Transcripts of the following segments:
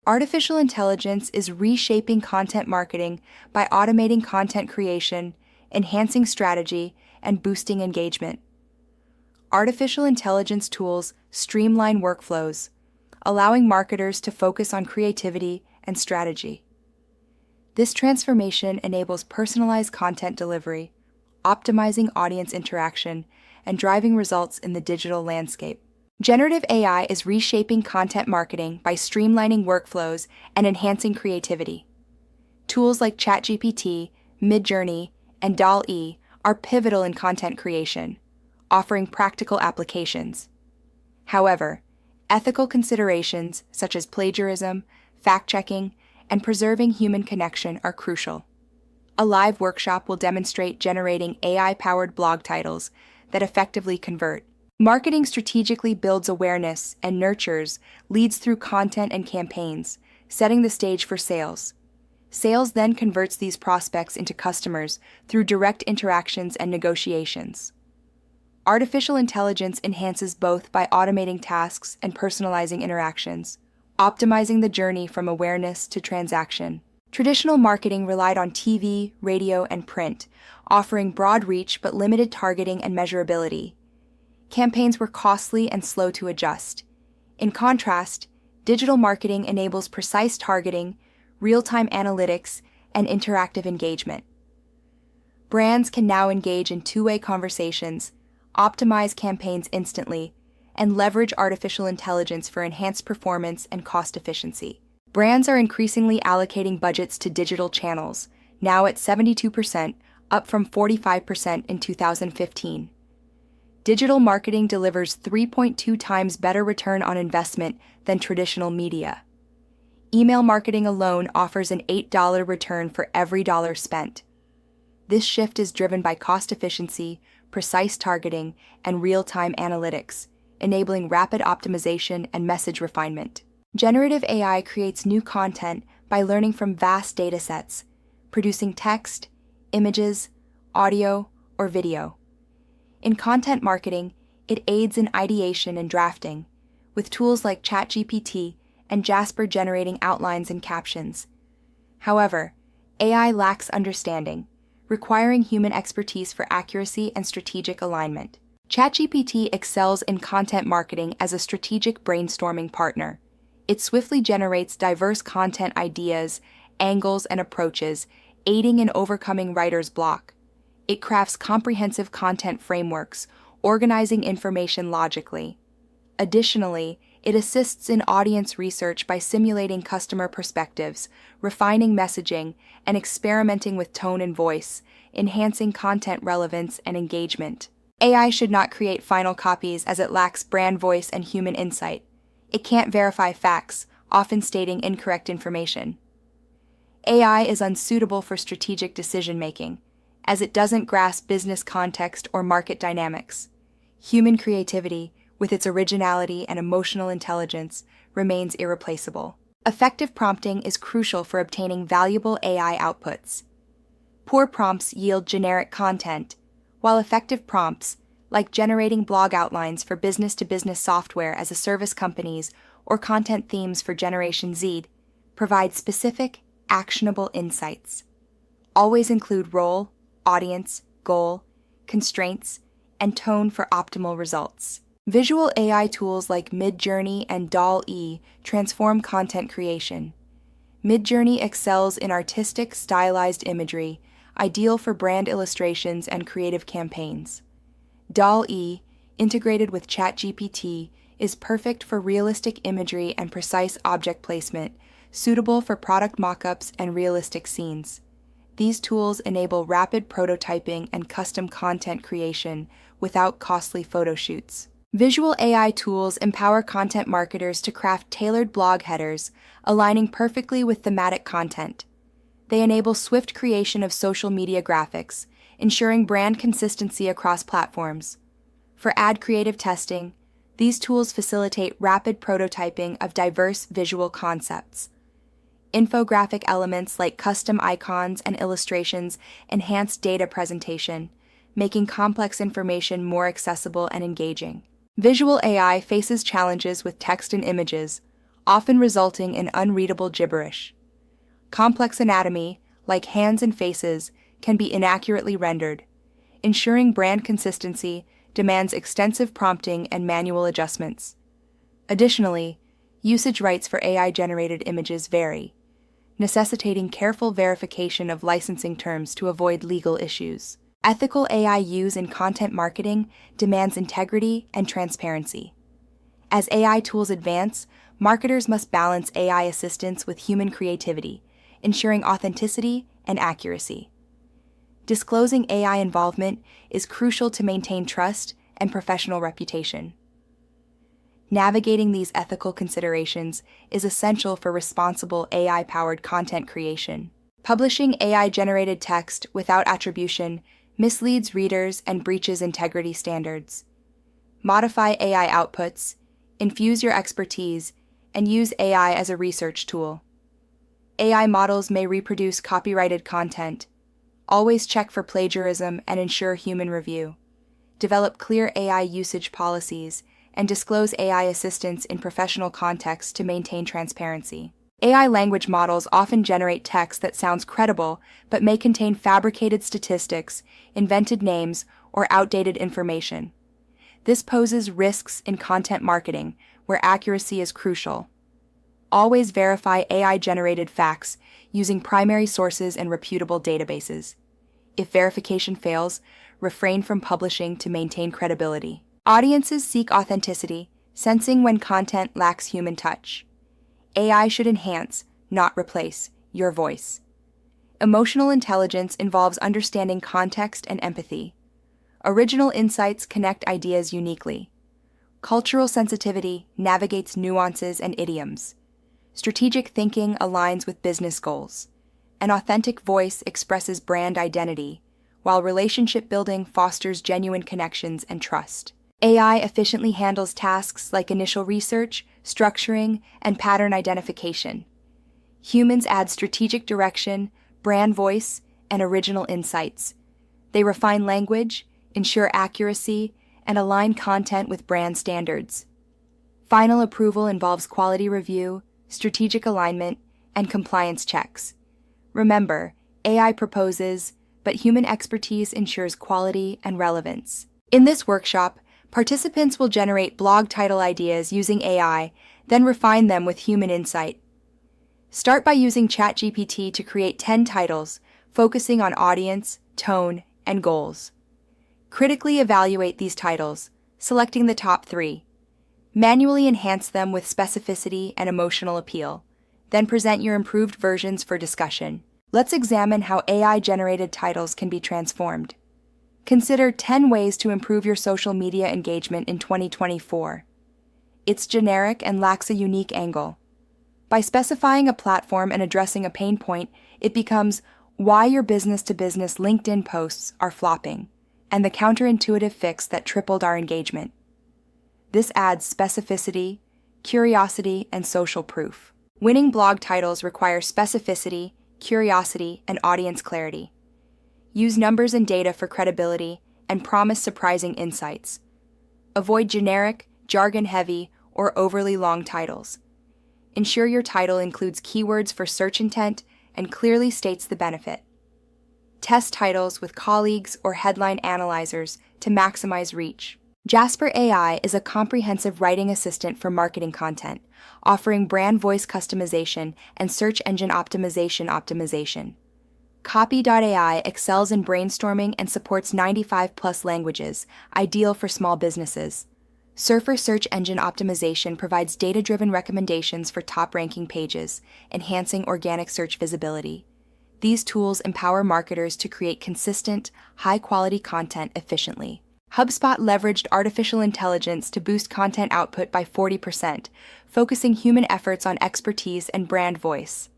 Artificial intelligence is reshaping content marketing by automating content creation, enhancing strategy, and boosting engagement. Artificial intelligence tools streamline workflows, allowing marketers to focus on creativity and strategy. This transformation enables personalized content delivery, optimizing audience interaction, and driving results in the digital landscape. Generative AI is reshaping content marketing by streamlining workflows and enhancing creativity. Tools like ChatGPT, Midjourney, and DALL-E are pivotal in content creation, offering practical applications. However, ethical considerations such as plagiarism, fact-checking, and preserving human connection are crucial. A live workshop will demonstrate generating AI-powered blog titles that effectively convert. Marketing strategically builds awareness and nurtures leads through content and campaigns, setting the stage for sales. Sales then converts these prospects into customers through direct interactions and negotiations. Artificial intelligence enhances both by automating tasks and personalizing interactions, optimizing the journey from awareness to transaction. Traditional marketing relied on TV, radio, and print, offering broad reach but limited targeting and measurability. Campaigns were costly and slow to adjust. In contrast, digital marketing enables precise targeting, real-time analytics, and interactive engagement. Brands can now engage in two-way conversations, optimize campaigns instantly, and leverage artificial intelligence for enhanced performance and cost efficiency. Brands are increasingly allocating budgets to digital channels, now at 72%, up from 45% in 2015. Digital marketing delivers 3.2 times better return on investment than traditional media. Email marketing alone offers an $8 return for every dollar spent. This shift is driven by cost efficiency, precise targeting, and real-time analytics, enabling rapid optimization and message refinement. Generative AI creates new content by learning from vast datasets, producing text, images, audio, or video. In content marketing, it aids in ideation and drafting, with tools like ChatGPT and Jasper generating outlines and captions. However, AI lacks understanding, requiring human expertise for accuracy and strategic alignment. ChatGPT excels in content marketing as a strategic brainstorming partner. It swiftly generates diverse content ideas, angles, and approaches, aiding in overcoming writer's block. It crafts comprehensive content frameworks, organizing information logically. Additionally, it assists in audience research by simulating customer perspectives, refining messaging, and experimenting with tone and voice, enhancing content relevance and engagement. AI should not create final copies as it lacks brand voice and human insight. It can't verify facts, often stating incorrect information. AI is unsuitable for strategic decision-making, as it doesn't grasp business context or market dynamics. Human creativity, with its originality and emotional intelligence, remains irreplaceable. Effective prompting is crucial for obtaining valuable AI outputs. Poor prompts yield generic content, while effective prompts, like generating blog outlines for business-to-business software as a service companies or content themes for Generation Z, provide specific, actionable insights. Always include role, audience, goal, constraints, and tone for optimal results. Visual AI tools like Midjourney and DALL-E transform content creation. Midjourney excels in artistic, stylized imagery, ideal for brand illustrations and creative campaigns. DALL-E, integrated with ChatGPT, is perfect for realistic imagery and precise object placement, suitable for product mock-ups and realistic scenes. These tools enable rapid prototyping and custom content creation without costly photo shoots. Visual AI tools empower content marketers to craft tailored blog headers, aligning perfectly with thematic content. They enable swift creation of social media graphics, ensuring brand consistency across platforms. For ad creative testing, these tools facilitate rapid prototyping of diverse visual concepts. Infographic elements like custom icons and illustrations enhance data presentation, making complex information more accessible and engaging. Visual AI faces challenges with text and images, often resulting in unreadable gibberish. Complex anatomy, like hands and faces, can be inaccurately rendered. Ensuring brand consistency demands extensive prompting and manual adjustments. Additionally, usage rights for AI-generated images vary, necessitating careful verification of licensing terms to avoid legal issues. Ethical AI use in content marketing demands integrity and transparency. As AI tools advance, marketers must balance AI assistance with human creativity, ensuring authenticity and accuracy. Disclosing AI involvement is crucial to maintain trust and professional reputation. Navigating these ethical considerations is essential for responsible AI-powered content creation. Publishing AI-generated text without attribution misleads readers and breaches integrity standards. Modify AI outputs, infuse your expertise, and use AI as a research tool. AI models may reproduce copyrighted content. Always check for plagiarism and ensure human review. Develop clear AI usage policies and disclose AI assistance in professional contexts to maintain transparency. AI language models often generate text that sounds credible but may contain fabricated statistics, invented names, or outdated information. This poses risks in content marketing, where accuracy is crucial. Always verify AI-generated facts using primary sources and reputable databases. If verification fails, refrain from publishing to maintain credibility. Audiences seek authenticity, sensing when content lacks human touch. AI should enhance, not replace, your voice. Emotional intelligence involves understanding context and empathy. Original insights connect ideas uniquely. Cultural sensitivity navigates nuances and idioms. Strategic thinking aligns with business goals. An authentic voice expresses brand identity, while relationship building fosters genuine connections and trust. AI efficiently handles tasks like initial research, structuring, and pattern identification. Humans add strategic direction, brand voice, and original insights. They refine language, ensure accuracy, and align content with brand standards. Final approval involves quality review, strategic alignment, and compliance checks. Remember, AI proposes, but human expertise ensures quality and relevance. In this workshop, participants will generate blog title ideas using AI, then refine them with human insight. Start by using ChatGPT to create 10 titles, focusing on audience, tone, and goals. Critically evaluate these titles, selecting the top 3. Manually enhance them with specificity and emotional appeal, then present your improved versions for discussion. Let's examine how AI-generated titles can be transformed. Consider 10 ways to improve your social media engagement in 2024. It's generic and lacks a unique angle. By specifying a platform and addressing a pain point, it becomes why your business-to-business LinkedIn posts are flopping, and the counterintuitive fix that tripled our engagement. This adds specificity, curiosity, and social proof. Winning blog titles require specificity, curiosity, and audience clarity. Use numbers and data for credibility and promise surprising insights. Avoid generic, jargon-heavy, or overly long titles. Ensure your title includes keywords for search intent and clearly states the benefit. Test titles with colleagues or headline analyzers to maximize reach. Jasper AI is a comprehensive writing assistant for marketing content, offering brand voice customization and search engine optimization. Copy.ai excels in brainstorming and supports 95+ languages, ideal for small businesses. Surfer Search Engine Optimization provides data-driven recommendations for top-ranking pages, enhancing organic search visibility. These tools empower marketers to create consistent, high-quality content efficiently. HubSpot leveraged artificial intelligence to boost content output by 40%, focusing human efforts on expertise and brand voice.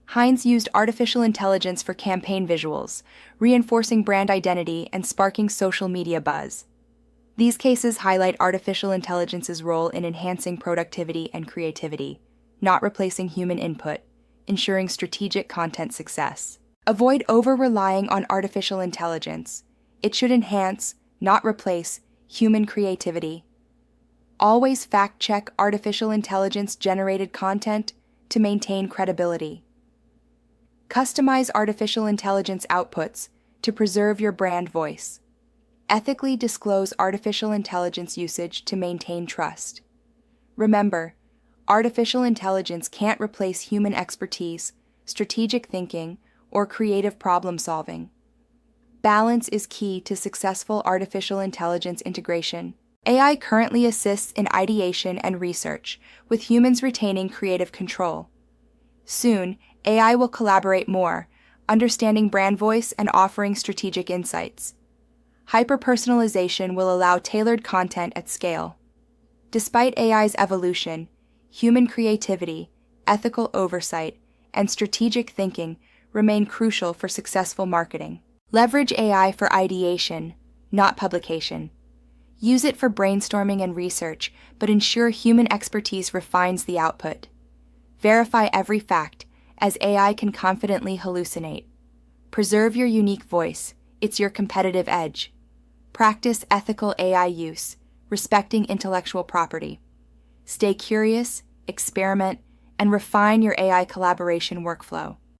Heinz used artificial intelligence for campaign visuals, reinforcing brand identity and sparking social media buzz. These cases highlight artificial intelligence's role in enhancing productivity and creativity, not replacing human input, ensuring strategic content success. Avoid over-relying on artificial intelligence. It should enhance, not replace, human creativity. Always fact-check artificial intelligence-generated content to maintain credibility. Customize artificial intelligence outputs to preserve your brand voice. Ethically disclose artificial intelligence usage to maintain trust. Remember, artificial intelligence can't replace human expertise, strategic thinking, or creative problem-solving. Balance is key to successful artificial intelligence integration. AI currently assists in ideation and research, with humans retaining creative control. Soon, AI will collaborate more, understanding brand voice and offering strategic insights. Hyper-personalization will allow tailored content at scale. Despite AI's evolution, human creativity, ethical oversight, and strategic thinking remain crucial for successful marketing. Leverage AI for ideation, not publication. Use it for brainstorming and research, but ensure human expertise refines the output. Verify every fact, as AI can confidently hallucinate. Preserve your unique voice, it's your competitive edge. Practice ethical AI use, respecting intellectual property. Stay curious, experiment, and refine your AI collaboration workflow.